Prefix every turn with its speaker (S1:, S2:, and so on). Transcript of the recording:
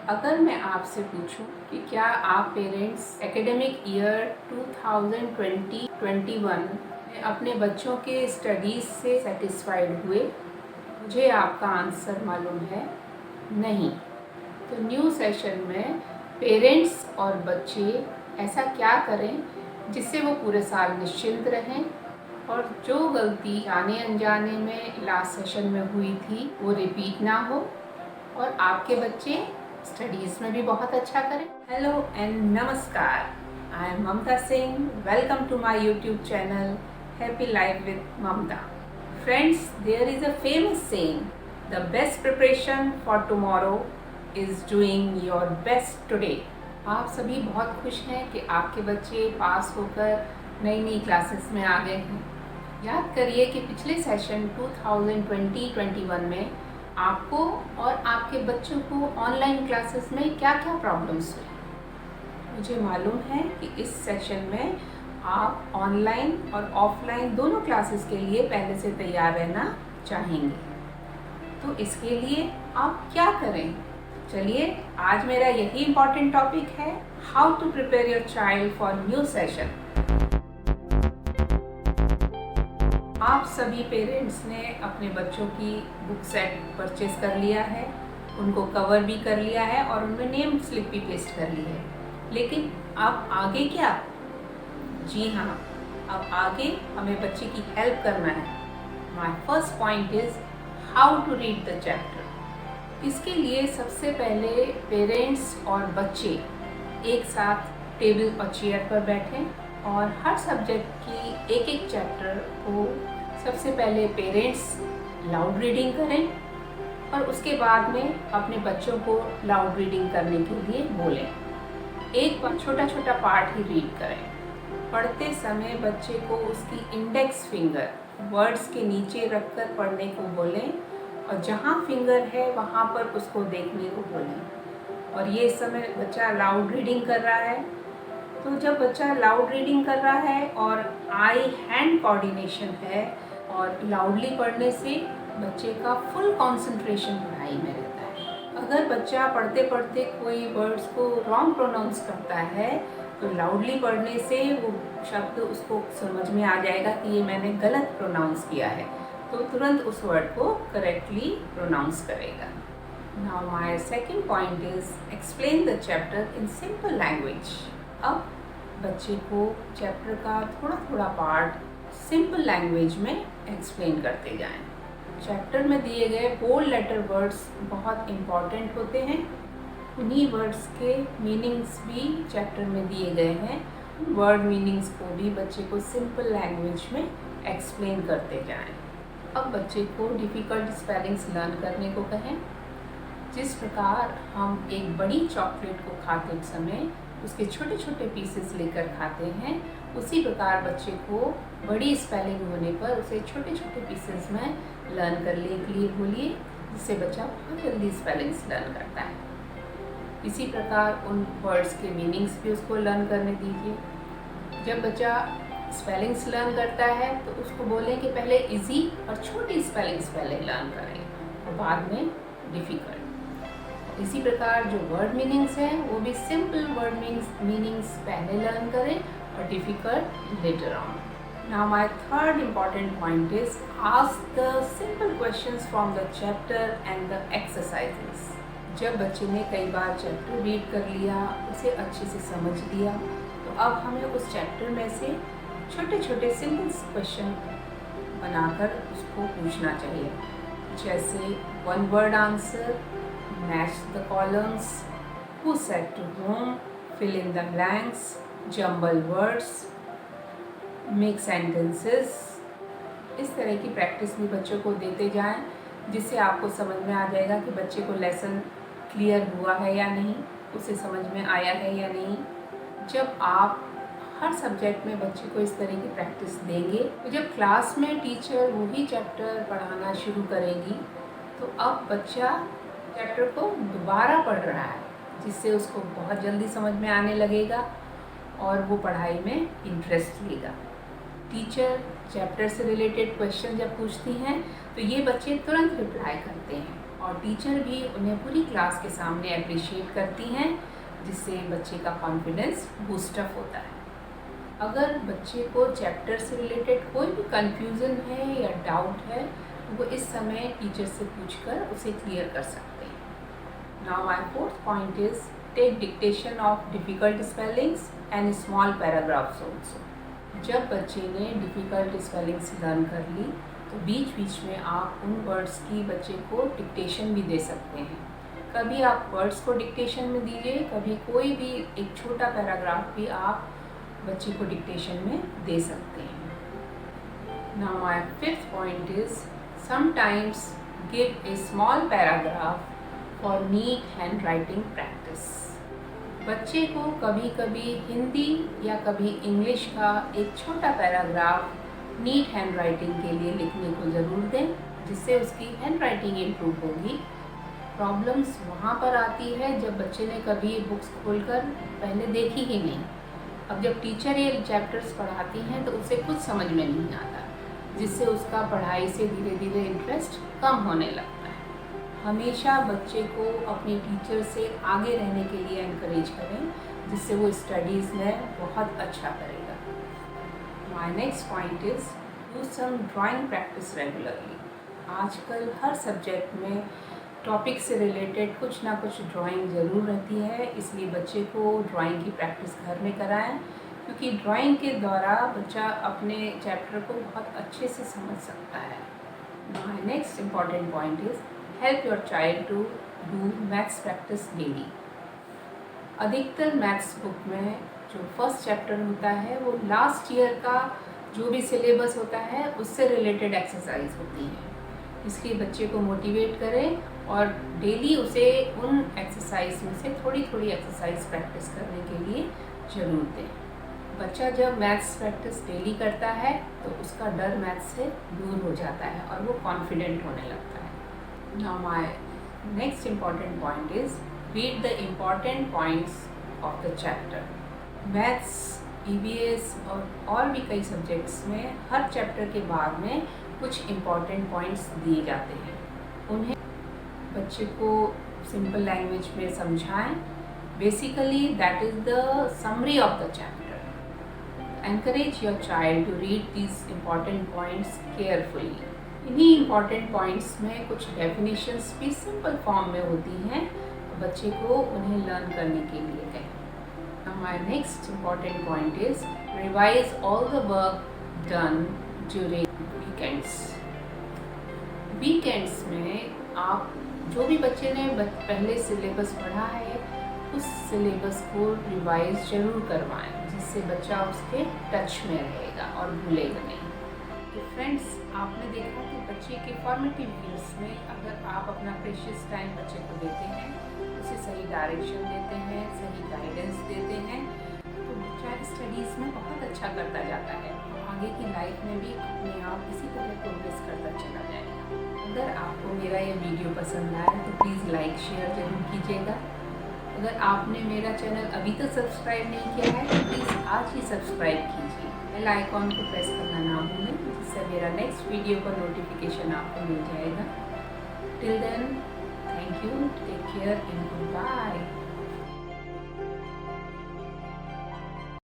S1: अगर मैं आपसे पूछूं कि क्या आप पेरेंट्स एकेडमिक ईयर 2020-21 में अपने बच्चों के स्टडीज़ से सेटिस्फाइड हुए, मुझे आपका आंसर मालूम है नहीं। तो न्यू सेशन में पेरेंट्स और बच्चे ऐसा क्या करें जिससे वो पूरे साल निश्चिंत रहें और जो गलती जाने अनजाने में लास्ट सेशन में हुई थी वो रिपीट ना हो और आपके बच्चे स्टडीज़ में भी बहुत अच्छा करें। Hello and namaskar, I am Mamta Singh. Welcome to my YouTube channel happy life with Mamta. Friends, there is a famous saying, the best preparation for tomorrow is doing your best today. आप सभी बहुत खुश हैं कि आपके बच्चे पास होकर नई नई क्लासेस में आ गए हैं। याद करिए कि पिछले सेशन 2020-21 में आपको और आपके बच्चों को ऑनलाइन क्लासेस में क्या क्या प्रॉब्लम्स हुई। मुझे मालूम है कि इस सेशन में आप ऑनलाइन और ऑफलाइन दोनों क्लासेस के लिए पहले से तैयार रहना चाहेंगे। तो इसके लिए आप क्या करें? चलिए, आज मेरा यही इम्पॉर्टेंट टॉपिक है, how to prepare your child for new session. आप सभी पेरेंट्स ने अपने बच्चों की बुक सेट परचेज कर लिया है, उनको कवर भी कर लिया है और उनमें नेम स्लिप भी पेस्ट कर ली है। लेकिन अब आगे क्या? जी हाँ, अब आगे हमें बच्चे की हेल्प करना है। My first point is how to read the chapter. इसके लिए सबसे पहले पेरेंट्स और बच्चे एक साथ टेबल और चेयर पर बैठें और हर सब्जेक्ट की एक एक चैप्टर को सबसे पहले पेरेंट्स लाउड रीडिंग करें और उसके बाद में अपने बच्चों को लाउड रीडिंग करने के लिए बोलें। एक बार छोटा छोटा पार्ट ही रीड करें। पढ़ते समय बच्चे को उसकी इंडेक्स फिंगर वर्ड्स के नीचे रखकर पढ़ने को बोलें और जहाँ फिंगर है वहाँ पर उसको देखने को बोलें। और ये समय बच्चा लाउड रीडिंग कर रहा है, तो जब बच्चा लाउड रीडिंग कर रहा है और आई हैंड कोऑर्डिनेशन है और लाउडली पढ़ने से बच्चे का फुल कंसंट्रेशन पढ़ाई में रहता है। अगर बच्चा पढ़ते पढ़ते कोई वर्ड्स को रॉन्ग प्रोनाउंस करता है तो लाउडली पढ़ने से वो शब्द उसको समझ में आ जाएगा कि ये मैंने गलत प्रोनाउंस किया है, तो तुरंत उस वर्ड को करेक्टली प्रोनाउंस करेगा। Now my second point is explain the chapter in simple language. अब बच्चे को चैप्टर का थोड़ा थोड़ा पार्ट सिंपल लैंग्वेज में एक्सप्लेन करते जाएं। चैप्टर में दिए गए बोल्ड लेटर वर्ड्स बहुत इम्पॉर्टेंट होते हैं। उन्हीं वर्ड्स के मीनिंग्स भी चैप्टर में दिए गए हैं। वर्ड मीनिंग्स को भी बच्चे को सिंपल लैंग्वेज में एक्सप्लेन करते जाएं। अब बच्चे को डिफ़िकल्ट स्पेलिंग्स लर्न करने को कहें। जिस प्रकार हम एक बड़ी चॉकलेट को खाते समय उसके छोटे छोटे पीसेस लेकर खाते हैं, उसी प्रकार बच्चे को बड़ी स्पेलिंग होने पर उसे छोटे छोटे पीसेस में लर्न करने के लिए बोलिए, जिससे बच्चा बहुत जल्दी स्पेलिंग्स लर्न करता है। इसी प्रकार उन वर्ड्स के मीनिंग्स भी उसको लर्न करने दीजिए। जब बच्चा स्पेलिंग्स लर्न करता है तो उसको बोलें कि पहले इजी और छोटी स्पेलिंग्स पहले लर्न करें और बाद में डिफ़िकल्ट। इसी प्रकार जो वर्ड मीनिंग्स हैं वो भी सिंपल वर्ड मीनिंग्स पहले लर्न करें और difficult later on. Now my third important point is ask the simple questions from the chapter and the exercises. जब बच्चे ने कई बार चैप्टर रीड कर लिया, उसे अच्छे से समझ लिया, तो अब हमें उस चैप्टर में से छोटे छोटे सिंपल क्वेश्चन बनाकर उसको पूछना चाहिए, जैसे one word answer, match the columns, who said to whom, fill in the blanks, jumble words, make sentences। इस तरह की प्रैक्टिस भी बच्चों को देते जाएं, जिससे आपको समझ में आ जाएगा कि बच्चे को लेसन क्लियर हुआ है या नहीं, उसे समझ में आया है या नहीं। जब आप हर सब्जेक्ट में बच्चे को इस तरह की प्रैक्टिस देंगे, तो जब क्लास में टीचर वही चैप्टर पढ़ाना शुरू करेगी तो अब बच्चा चैप्टर को दोबारा पढ़ रहा है, जिससे उसको बहुत जल्दी समझ में आने लगेगा और वो पढ़ाई में इंटरेस्ट लेगा। टीचर चैप्टर से रिलेटेड क्वेश्चन जब पूछती हैं तो ये बच्चे तुरंत रिप्लाई करते हैं। और टीचर भी उन्हें पूरी क्लास के सामने अप्रिशिएट करती हैं, जिससे बच्चे का कॉन्फिडेंस बूस्टअप होता है। अगर बच्चे को चैप्टर से रिलेटेड कोई भी कंफ्यूजन है या डाउट है तो वो इस समय टीचर से पूछकर उसे क्लियर कर सकते हैं। Now my fourth point is take dictation of difficult spellings and small paragraphs also. जब बच्चे ने डिफ़िकल्ट स्पेलिंग्स लर्न कर ली तो बीच बीच में आप उन वर्ड्स की बच्चे को डिक्टेशन भी दे सकते हैं। कभी आप वर्ड्स को डिक्टेशन में दीजिए, कभी कोई भी एक छोटा पैराग्राफ भी आप बच्चे को डिक्टेशन में दे सकते हैं। Now my fifth point is sometimes give a small paragraph for neat handwriting practice. बच्चे को कभी कभी हिंदी या कभी इंग्लिश का एक छोटा पैराग्राफ नीट हैंड राइटिंग के लिए लिखने को ज़रूर दें, जिससे उसकी हैंड राइटिंग इम्प्रूव होगी। प्रॉब्लम्स वहाँ पर आती है जब बच्चे ने कभी बुक्स खोलकर पहले देखी ही नहीं। अब जब टीचर ये चैप्टर्स पढ़ाती हैं तो उसे कुछ समझ में नहीं आता, जिससे उसका पढ़ाई से धीरे धीरे इंटरेस्ट कम होने लगता है। हमेशा बच्चे को अपने टीचर से आगे रहने के लिए एनकरेज करें, जिससे वो स्टडीज़ में बहुत अच्छा करेगा। My next point is do some drawing practice regularly. आजकल हर सब्जेक्ट में टॉपिक से रिलेटेड कुछ ना कुछ ड्राइंग ज़रूर रहती है, इसलिए बच्चे को ड्राइंग की प्रैक्टिस घर में कराएं, क्योंकि ड्राइंग के द्वारा बच्चा अपने चैप्टर को बहुत अच्छे से समझ सकता है। My next important point is help your child to do maths practice daily. अधिकतर मैथ्स बुक में जो फर्स्ट चैप्टर होता है वो लास्ट ईयर का जो भी सिलेबस होता है उससे रिलेटेड एक्सरसाइज होती है, इसलिए बच्चे को मोटिवेट करें और डेली उसे उन एक्सरसाइज में से थोड़ी थोड़ी एक्सरसाइज प्रैक्टिस करने के लिए ज़रूर दें। बच्चा जब मैथ्स प्रैक्टिस डेली करता है तो उसका डर मैथ्स से दूर हो जाता है और वो कॉन्फिडेंट होने लगता है। Now my next important point is read the important points of the chapter. Maths, EVS और भी कई सब्जेक्ट्स में हर चैप्टर के बाद में कुछ इम्पॉर्टेंट पॉइंट्स दिए जाते हैं। उन्हें बच्चे को सिंपल लैंग्वेज में समझाएं। Basically that is the summary of the chapter. Encourage your child to read these important points carefully. इन्हीं इम्पॉर्टेंट पॉइंट्स में कुछ डेफिनेशंस भी सिंपल फॉर्म में होती हैं, तो बच्चे को उन्हें लर्न करने के लिए कहें। My next important point is revise all the work done during weekends. Weekends में आप जो भी बच्चे ने पहले सिलेबस पढ़ा है उस सिलेबस को रिवाइज ज़रूर करवाएं, जिससे बच्चा उसके टच में रहेगा और भूलेगा नहीं। तो फ्रेंड्स, आपने देखा कि बच्चे के फॉर्मेटिव ईयर्स में अगर आप अपना प्रेशियस टाइम बच्चे को देते हैं, उसे सही डायरेक्शन देते हैं, सही गाइडेंस देते हैं, तो बच्चा स्टडीज़ में बहुत अच्छा करता जाता है और आगे की लाइफ में भी अपने आप इसी तरह प्रोग्रेस करता चला जाएगा। अगर आपको मेरा ये वीडियो पसंद आया तो प्लीज़ लाइक शेयर ज़रूर कीजिएगा। अगर आपने मेरा चैनल अभी तक सब्सक्राइब नहीं किया है तो प्लीज़ आज ही सब्सक्राइब कीजिए। बेल आइकॉन को प्रेस करना ना भूलें, जिससे मेरा नेक्स्ट वीडियो का नोटिफिकेशन आपको मिल जाएगा। Till then, thank you, take care and goodbye.